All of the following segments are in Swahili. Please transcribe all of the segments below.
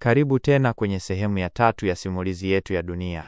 Karibu tena kwenye sehemu ya 3 ya simulizi yetu ya dunia.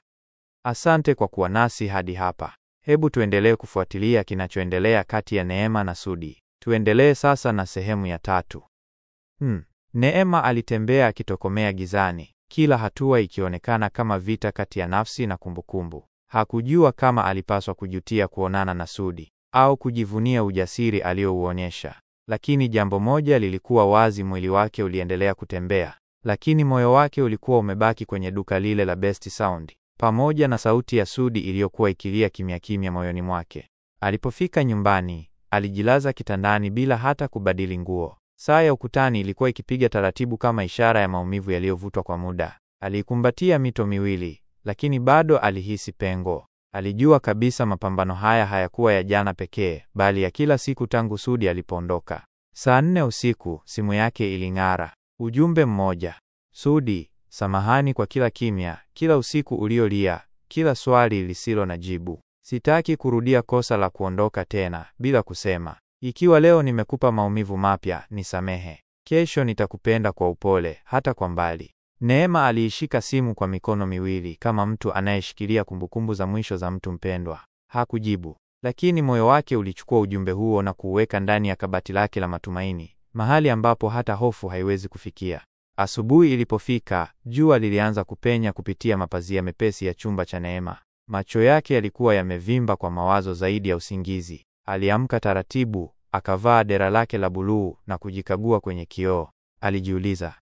Asante kwa kuwa nasi hadi hapa. Hebu tuendelee kufuatilia kinachoendelea kati ya Neema na Sudi. Tuendelee sasa na sehemu ya 3. Neema alitembea akitokomea gizani, kila hatua ikionekana kama vita kati ya nafsi na kumbukumbu. Hakujua kama alipaswa kujutia kuonana na Sudi au kujivunia ujasiri aliouonyesha. Lakini jambo moja lilikuwa wazi, mwili wake uliendelea kutembea, lakini moyo wake ulikuwa umebaki kwenye duka lile la Best Sound, pamoja na sauti ya Sudi iliyokuwa ikilia kimya kimya moyoni mwake. Alipofika nyumbani, alijilaza kitandani bila hata kubadili nguo. Saa ya ukutani ilikuwa ikipiga taratibu kama ishara ya maumivu yaliyovutwa kwa muda. Alikumbatia mito miwili, lakini bado alihisi pengo. Alijua kabisa mapambano haya hayakuwa ya jana pekee, bali ya kila siku tangu Sudi alipoondoka. Saa 4 usiku, simu yake iling'ara. Ujumbe mmoja: Sudi, samahani kwa kila kimya, kila usiku uliolia, kila swali lisilo na jibu. Sitaki kurudia kosa la kuondoka tena bila kusema. Ikiwa leo nimekupa maumivu mapya, nisamehe. Kesho nitakupenda kwa upole, hata kwa mbali. Neema aliishika simu kwa mikono miwili kama mtu anayeshikilia kumbukumbu za mwisho za mtu mpendwa. Hakujibu, lakini moyo wake ulichukua ujumbe huo na kuuweka ndani ya kabati lake la matumaini, mahali ambapo hata hofu haiwezi kufikia. Asubuhi ilipofika, jua lilianza kupenya kupitia mapazia mepesi ya chumba cha Neema. Macho yake yalikuwa yamevimba kwa mawazo zaidi ya usingizi. Aliamka taratibu, akavaa dera lake la buluu na kujikagua kwenye kioo. Alijiuliza,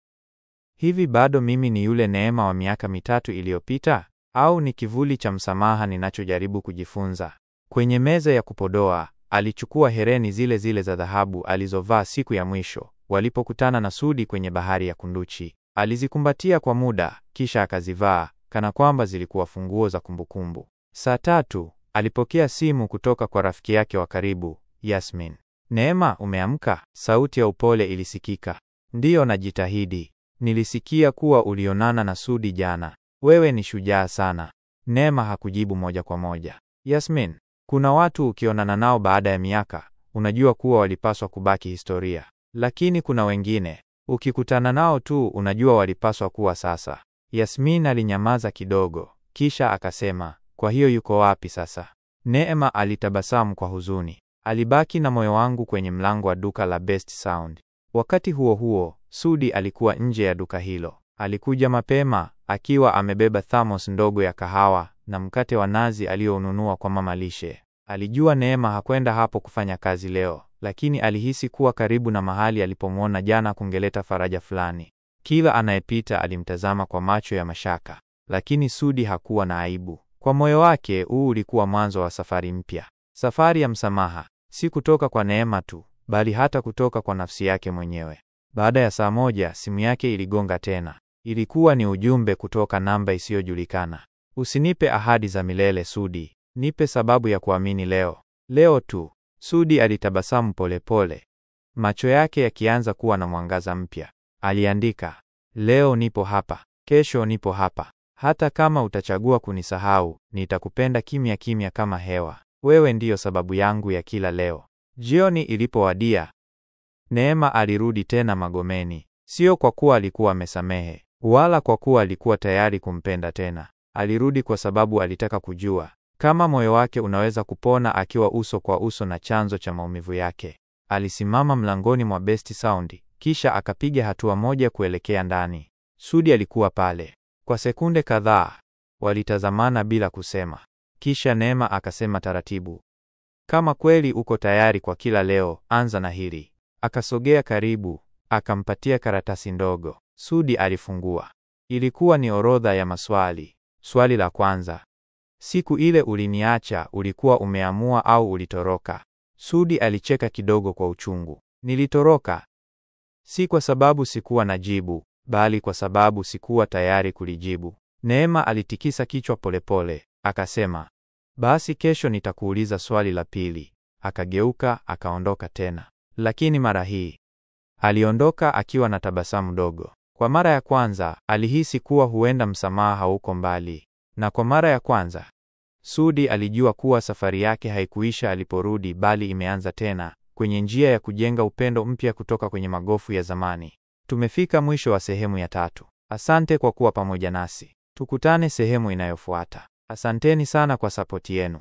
hivi bado mimi ni yule Neema wa miaka 3 iliyopita, au ni kivuli cha msamaha ninachojaribu kujifunza? Kwenye meza ya kupodoa, alichukua hereni zile zile za dhahabu alizovaa siku ya mwisho walipokutana na Sudi kwenye bahari ya Kunduchi. Alizikumbatia kwa muda, kisha akazivaa kana kwamba zilikuwa funguo za kumbukumbu. Saa 3 alipokea simu kutoka kwa rafiki yake wa karibu, Yasmin. Neema, umeamka? Sauti ya upole ilisikika. Ndiyo, najitahidi. Nilisikia kuwa ulionana na Sudi jana. Wewe ni shujaa sana. Neema hakujibu moja kwa moja. Yasmin, kuna watu ukionana nao baada ya miaka, unajua kuwa walipaswa kubaki historia. Lakini kuna wengine, ukikutana nao tu unajua walipaswa kuwa sasa. Yasmin alinyamaza kidogo, kisha akasema, kwa hiyo yuko wapi sasa? Neema alitabasamu kwa huzuni. Alibaki na moyo wangu kwenye mlango wa duka la Best Sound. Wakati huo huo, Sudi alikuwa nje ya duka hilo. Alikuja mapema, akiwa amebeba thermos ndogo ya kahawa na mkate wa nazi alioununua kwa mama lishe. Alijua Neema hakwenda hapo kufanya kazi leo, lakini alihisi kuwa karibu na mahali alipomwona jana kungeleta faraja fulani. Kila anayepita alimtazama kwa macho ya mashaka, lakini Sudi hakuwa na aibu. Kwa moyo wake, huu ulikuwa mwanzo wa safari mpya. Safari ya msamaha, si kutoka kwa Neema tu, bali hata kutoka kwa nafsi yake mwenyewe. Baada ya saa 1, simu yake iligonga tena. Ilikuwa ni ujumbe kutoka namba isiyojulikana. Usinipe ahadi za milele Sudi, nipe sababu ya kuamini leo. Leo tu. Sudi alitabasamu polepole, macho yake yakianza kuwa na mwangaza mpya. Aliandika, leo nipo hapa, kesho nipo hapa. Hata kama utachagua kunisahau, nitakupenda kimya kimya kama hewa. Wewe ndiyo sababu yangu ya kila leo. Jioni ilipowadia, Neema alirudi tena Magomeni. Sio kwa kuwa alikuwa amesamehe, wala kwa kuwa alikuwa tayari kumpenda tena. Alirudi kwa sababu alitaka kujua kama moyo wake unaweza kupona akiwa uso kwa uso na chanzo cha maumivu yake. Alisimama mlangoni mwa Best Sound, kisha akapiga hatua moja kuelekea ndani. Sudi alikuwa pale. Kwa sekunde kadhaa, walitazamana bila kusema. Kisha Neema akasema taratibu, kama kweli uko tayari kwa kila leo, anza na hili. Akasogea karibu, akampatia karatasi ndogo. Sudi alifungua. Ilikuwa ni orodha ya maswali. Swali la kwanza: siku ile uliniacha, ulikuwa umeamua au ulitoroka? Sudi alicheka kidogo kwa uchungu. Nilitoroka. Si kwa sababu sikuwa na jibu, bali kwa sababu sikuwa tayari kulijibu. Neema alitikisa kichwa polepole, akasema, basi kesho nitakuuliza swali la pili. Akageuka, akaondoka tena. Lakini mara hii aliondoka akiwa na tabasamu dogo. Kwa mara ya kwanza, alihisi kuwa huenda msamaha hauko mbali. Na kwa mara ya kwanza, Sudi alijua kuwa safari yake haikuisha aliporudi, bali imeanza tena, kwenye njia ya kujenga upendo mpya kutoka kwenye magofu ya zamani. Tumefika mwisho wa sehemu ya 3. Asante kwa kuwa pamoja nasi. Tukutane sehemu inayofuata. Asanteni sana kwa sapoti yenu.